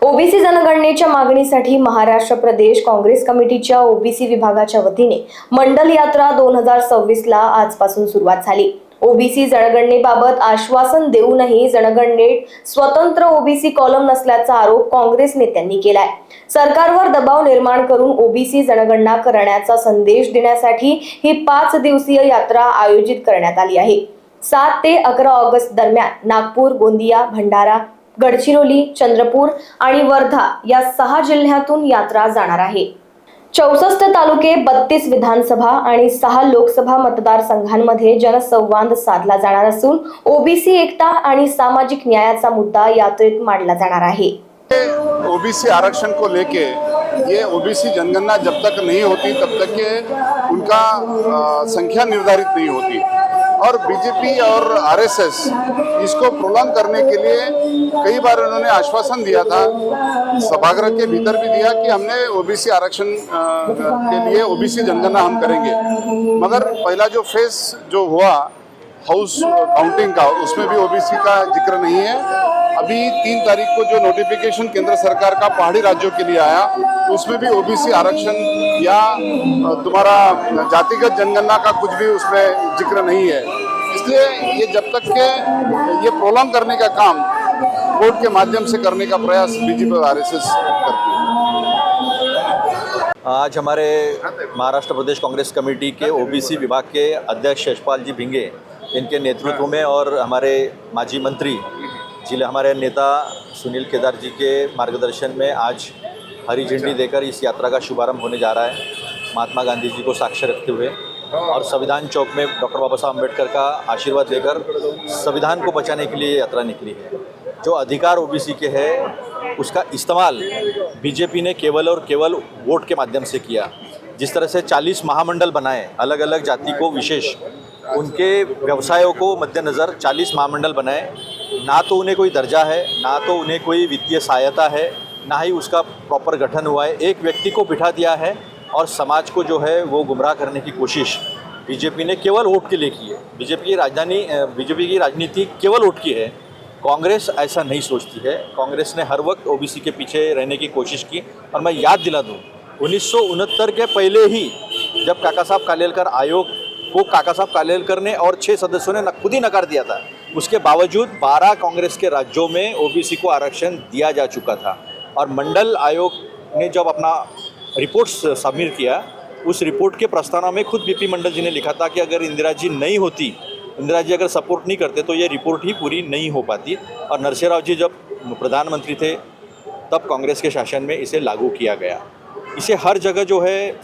OBC जनगणनेच्या मागणीसाठी महाराष्ट्र प्रदेश काँग्रेस कमिटीच्या OBC विभागाच्या वतीने मंडल यात्रा 2026 ला आजपासून सुरुवात झाली। ओबीसी जनगणनेबाबत आश्वासन देऊनही जनगणनेत स्वतंत्र ओबीसी कॉलम नसल्याचा आरोप काँग्रेस नेत्यांनी केलाय। सरकारवर दबाव निर्माण करून ओबीसी जनगणना करण्याचा संदेश देण्यासाठी ही 5 दिवसीय यात्रा आयोजित करण्यात आली आहे। 7 ते 11 ऑगस्ट दरम्यान नागपूर, गोंदिया, भंडारा, गडचिरोली, चंद्रपूर आणि वर्धा या 6 जिल्ह्यातून यात्रा जाणार आहे। 64 तालुके, 32 विधानसभा आणि 6 लोकसभा मतदारसंघांमध्ये जनसंवाद साधला जाणार असून ओबीसी एकता आणि सामाजिक न्यायाचा मुद्दा यात्रेत मांडला जाणार आहे। ओबीसी आरक्षण को लेके ये ओबीसी जनगणना जब तक नहीं होती तब तक ये उनका संख्या निर्धारित नहीं होती और बीजेपी और आरएसएस इसको प्रोलॉन्ग करने के लिए कई बार उन्होंने आश्वासन दिया था, सभागृह के भीतर भी दिया कि हमने ओबीसी आरक्षण के लिए ओबीसी जनगणना हम करेंगे। मगर पहला जो फेज जो हुआ हाउस काउंटिंग का, उसमें भी ओबीसी का जिक्र नहीं है। अभी 3 तारीख को जो नोटिफिकेशन केंद्र सरकार का पहाड़ी राज्यों के लिए आया, उसमें भी ओबीसी आरक्षण या तुम्हारा जातिगत जनगणना का कुछ भी उसमें जिक्र नहीं है। इसलिए ये जब तक के ये प्रोलॉन्ग करने का काम कोर्ट के माध्यम से करने का प्रयास बीजेपी और आरएसएस करती है। आज हमारे महाराष्ट्र प्रदेश कांग्रेस कमेटी के ओबीसी विभाग के अध्यक्ष यशपाल जी भिंगे इनके नेतृत्व में और हमारे माजी मंत्री जिले हमारे नेता सुनील केदार जी के मार्गदर्शन में आज हरी झंडी देकर इस यात्रा का शुभारंभ होने जा रहा है। महात्मा गांधी जी को साक्ष्य रखते हुए और संविधान चौक में डॉक्टर बाबा साहब अम्बेडकर का आशीर्वाद लेकर संविधान को बचाने के लिए यात्रा निकली है। जो अधिकार ओबीसी के है उसका इस्तेमाल बीजेपी ने केवल और केवल वोट के माध्यम से किया। जिस तरह से 40 महामंडल बनाए, अलग अलग जाति को विशेष उनके व्यवसायों को मद्देनज़र 40 महामंडल बनाए, ना तो उन्हें कोई दर्जा है, ना तो उन्हें कोई वित्तीय सहायता है, ना ही उसका प्रॉपर गठन हुआ है। एक व्यक्ति को बिठा दिया है और समाज को जो है वो गुमराह करने की कोशिश बीजेपी ने केवल वोट के लिए की है। बीजेपी की राजनीति केवल वोट की है। कांग्रेस ऐसा नहीं सोचती है। कांग्रेस ने हर वक्त ओबीसी के पीछे रहने की कोशिश की। और मैं याद दिला दूँ, 1969 के पहले ही जब काका साहब कालेलकर आयोग को काका साहब कालेलकर ने और 6 सदस्यों ने खुद ही नकार दिया था, उसके बावजूद 12 कांग्रेस के राज्यों में ओबीसी को आरक्षण दिया जा चुका था। और मंडल आयोग ने जब अपना रिपोर्ट सबमिट किया, उस रिपोर्ट के प्रस्तावना में खुद बीपी मंडल जी ने लिखा था कि अगर इंदिरा जी नहीं होती, इंदिरा जी अगर सपोर्ट नहीं करते तो ये रिपोर्ट ही पूरी नहीं हो पाती। और नरसिंह राव जी जब प्रधानमंत्री थे तब कांग्रेस के शासन में इसे लागू किया गया। इसे हर जगह जो है,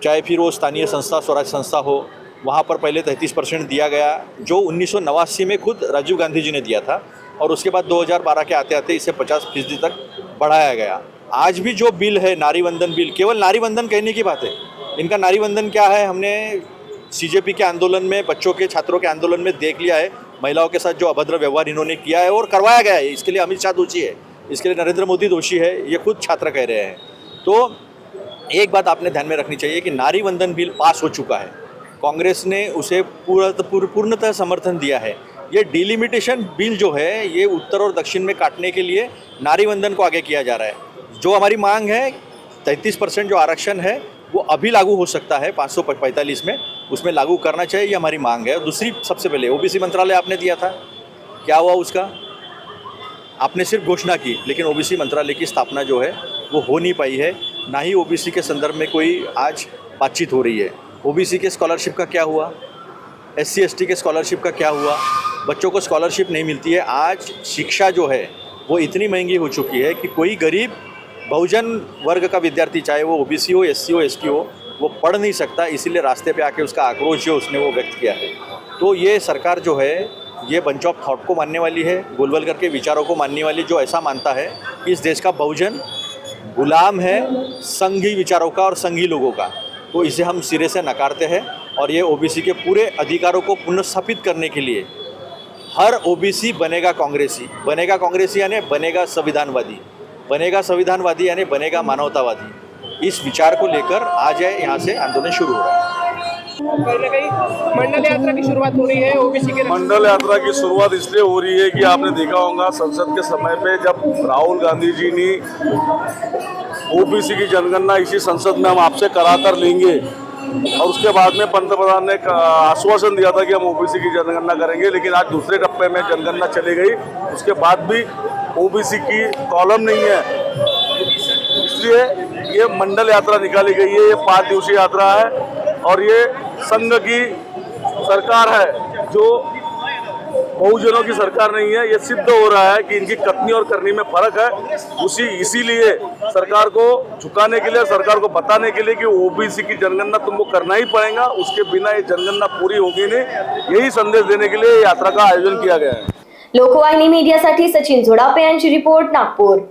चाहे फिर वो स्थानीय संस्था, स्वराज संस्था हो, वहाँ पर पहले 33% दिया गया, जो 1989 में खुद राजीव गांधी जी ने दिया था। और उसके बाद 2012 के आते आते इसे 50% तक बढ़ाया गया। आज भी जो बिल है, नारी वंदन बिल, केवल नारी वंदन कहने की बात है। इनका नारी वंदन क्या है, हमने सीजेपी के आंदोलन में, बच्चों के, छात्रों के आंदोलन में देख लिया है। महिलाओं के साथ जो अभद्र व्यवहार इन्होंने किया है और करवाया गया है, इसके लिए अमित शाह दोषी है, इसके लिए नरेंद्र मोदी दोषी है, ये खुद छात्र कह रहे हैं। तो एक बात आपने ध्यान में रखनी चाहिए कि नारी वंदन बिल पास हो चुका है। कांग्रेस ने उसे पूर्णतः समर्थन दिया है। ये डिलिमिटेशन बिल जो है, ये उत्तर और दक्षिण में काटने के लिए नारी वंदन को आगे किया जा रहा है। जो हमारी मांग है, 33% जो आरक्षण है वो अभी लागू हो सकता है 545 में, उसमें लागू करना चाहिए, ये हमारी मांग है। दूसरी, सबसे पहले ओबीसी मंत्रालय आपने दिया था, क्या हुआ उसका? आपने सिर्फ घोषणा की, लेकिन ओबीसी मंत्रालय की स्थापना जो है वो हो नहीं पाई है। ना ही ओबीसी के संदर्भ में कोई आज बातचीत हो रही है। ओबीसी के स्कॉलरशिप का क्या हुआ? SC ST के स्कॉलरशिप का क्या हुआ? बच्चों को स्कॉलरशिप नहीं मिलती है। आज शिक्षा जो है वो इतनी महंगी हो चुकी है कि कोई गरीब बहुजन वर्ग का विद्यार्थी, चाहे वो ओबीसी हो, SC हो, ST हो, वो पढ़ नहीं सकता। इसीलिए रास्ते पे आके उसका आक्रोश जो उसने वो व्यक्त किया है। तो ये सरकार जो है, ये बंच ऑफ थॉट को मानने वाली है, गोलवलकर के विचारों को मानने वाली, जो ऐसा मानता है कि इस देश का बहुजन गुलाम है संघी विचारों का और संघी लोगों का। तो इसे हम सिरे से नकारते हैं। और ये ओबीसी के पूरे अधिकारों को पुनर्स्थापित करने के लिए हर ओबीसी बनेगा कांग्रेसी यानी बनेगा संविधानवादी, यानी बनेगा मानवतावादी। इस विचार को लेकर आज यहाँ से आंदोलन शुरू हो रहा है। कहीं ना कहीं मंडल यात्रा की शुरुआत हो रही है ओबीसी के मंडल यात्रा की शुरुआत इसलिए हो रही है कि आपने देखा होगा संसद के समय पे जब राहुल गांधी जी ने ओबीसी की जनगणना इसी संसद में हम आपसे करा कर लेंगे और उसके बाद में पंतप्रधान ने आश्वासन दिया था कि हम ओबीसी की जनगणना करेंगे, लेकिन आज दूसरे टप्पे में जनगणना चली गई, उसके बाद भी ओबीसी की कॉलम नहीं है, इसलिए ये मंडल यात्रा निकाली गई है। ये 5 दिवसीय यात्रा है और ये संघ की सरकार है जो बहुजनों की सरकार नहीं है। ये सिद्ध हो रहा है कि इनकी कथनी और करनी में फर्क है। इसीलिए सरकार को झुकाने के लिए, सरकार को बताने के लिए कि ओबीसी की जनगणना तुमको करना ही पड़ेगा, उसके बिना ये जनगणना पूरी होगी नहीं, यही संदेश देने के लिए यात्रा का आयोजन किया गया है। लोकवाहिनी मीडियासाठी सचिन झोडापे यांची रिपोर्ट, नागपूर।